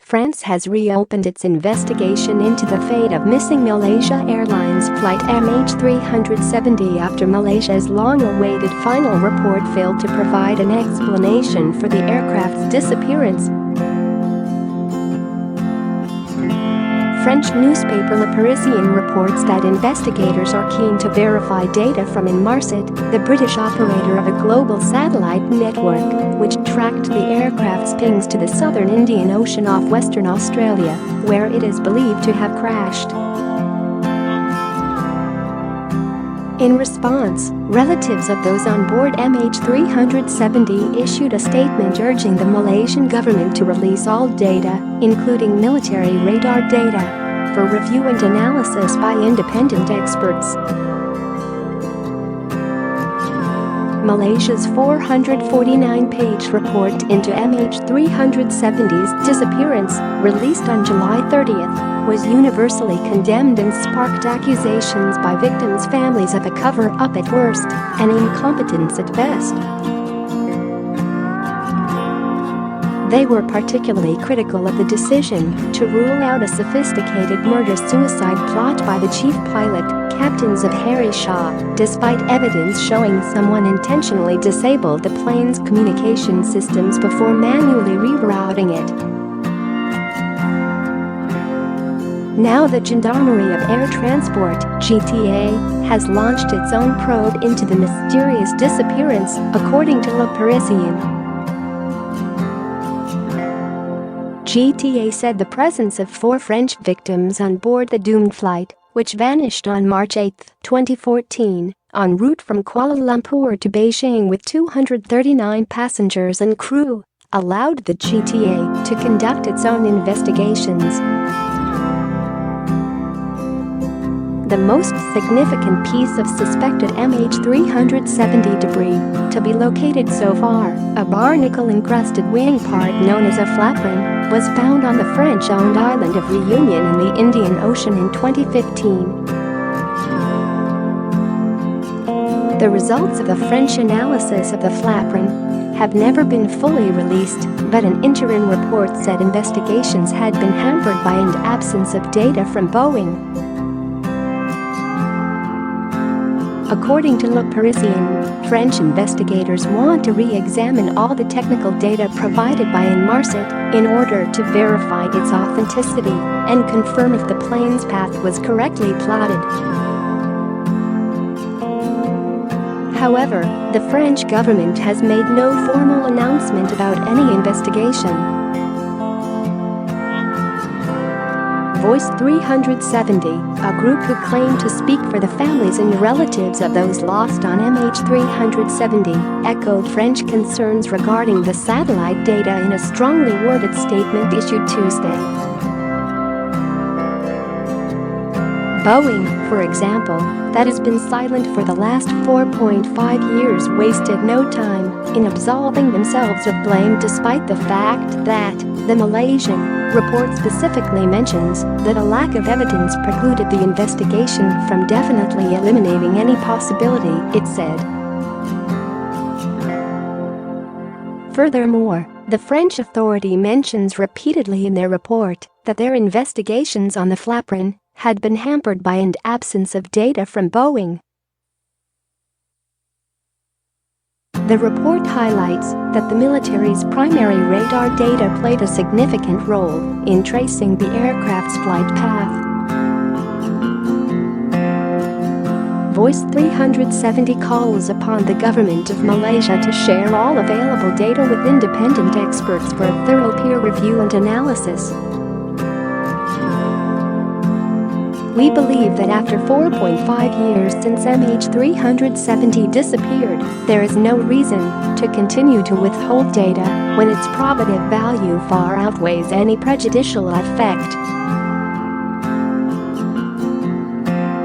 France has reopened its investigation into the fate of missing Malaysia Airlines Flight MH370 after Malaysia's long-awaited final report failed to provide an explanation for the aircraft's disappearance. French newspaper Le Parisien reports that investigators are keen to verify data from Inmarsat, the British operator of a global satellite network, which tracked the aircraft's pings to the southern Indian Ocean off Western Australia, where it is believed to have crashed. In response, relatives of those on board MH370 issued a statement urging the Malaysian government to release all data, including military radar data, for review and analysis by independent experts. Malaysia's 449-page report into MH370's disappearance, released on July 30th, was universally condemned and sparked accusations by victims' families of a cover-up at worst and incompetence at best. They were particularly critical of the decision to rule out a sophisticated murder-suicide plot by the chief pilot, Captain Zaharie Shah, despite evidence showing someone intentionally disabled the plane's communication systems before manually rerouting it. Now the Gendarmerie of Air Transport (GTA) has launched its own probe into the mysterious disappearance, according to Le Parisien. GTA said the presence of 4 French victims on board the doomed flight, which vanished on March 8, 2014, en route from Kuala Lumpur to Beijing with 239 passengers and crew, allowed the GTA to conduct its own investigations. The most significant piece of suspected MH370 debris to be located so far, a barnacle-encrusted wing part known as a flaperon, was found on the French-owned island of Reunion in the Indian Ocean in 2015. The results of the French analysis of the flaperon have never been fully released, but an interim report said investigations had been hampered by an absence of data from Boeing. According to Le Parisien, French investigators want to re-examine all the technical data provided by Inmarsat in order to verify its authenticity and confirm if the plane's path was correctly plotted. However, the French government has made no formal announcement about any investigation. Voice 370, a group who claim to speak for the families and relatives of those lost on MH370, echoed French concerns regarding the satellite data in a strongly worded statement issued Tuesday. Boeing, for example, that has been silent for the last 4.5 years, wasted no time in absolving themselves of blame despite the fact that the Malaysian report specifically mentions that a lack of evidence precluded the investigation from definitely eliminating any possibility, it said. Furthermore, the French authority mentions repeatedly in their report that their investigations on the flaperon had been hampered by an absence of data from Boeing. The report highlights that the military's primary radar data played a significant role in tracing the aircraft's flight path. Voice 370 calls upon the government of Malaysia to share all available data with independent experts for a thorough peer review and analysis. We believe that after 4.5 years since MH370 disappeared, there is no reason to continue to withhold data when its probative value far outweighs any prejudicial effect.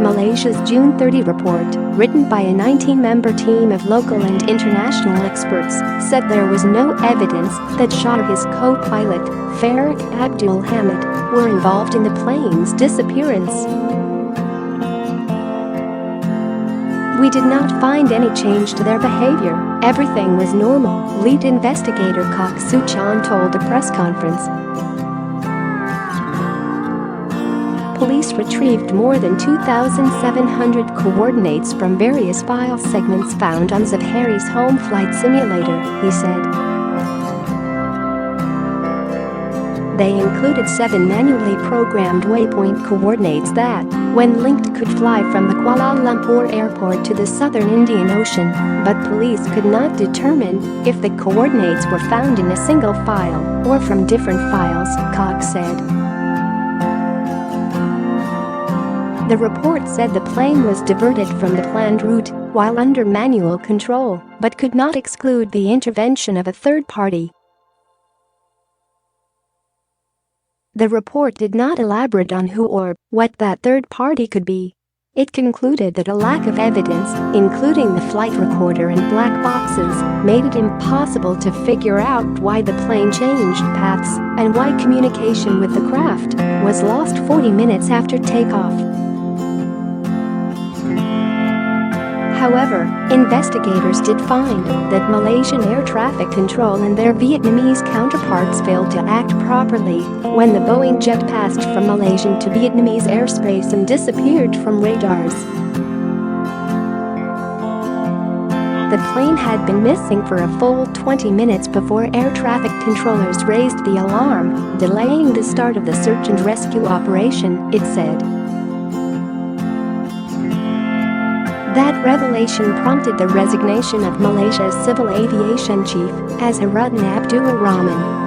Malaysia's June 30 report, written by a 19-member team of local and international experts, said there was no evidence that Shah or his co-pilot, Farouk Abdul Hamid, were involved in the plane's disappearance. We did not find any change to their behavior. Everything was normal, lead investigator Kok Soo Chan told a press conference. police retrieved more than 2,700 coordinates from various file segments found on Zaharie's home flight simulator, he said. They included 7 manually programmed waypoint coordinates that, when linked, could fly from the Kuala Lumpur airport to the southern Indian Ocean, but police could not determine if the coordinates were found in a single file or from different files, Cox said. The report said the plane was diverted from the planned route while under manual control, but could not exclude the intervention of a third party. The report did not elaborate on who or what that third party could be. It concluded that a lack of evidence, including the flight recorder and black boxes, made it impossible to figure out why the plane changed paths and why communication with the craft was lost 40 minutes after takeoff. However, investigators did find that Malaysian air traffic control and their Vietnamese counterparts failed to act properly when the Boeing jet passed from Malaysian to Vietnamese airspace and disappeared from radars. The plane had been missing for a full 20 minutes before air traffic controllers raised the alarm, delaying the start of the search and rescue operation, it said. That revelation prompted the resignation of Malaysia's civil aviation chief, Zaharie Shah.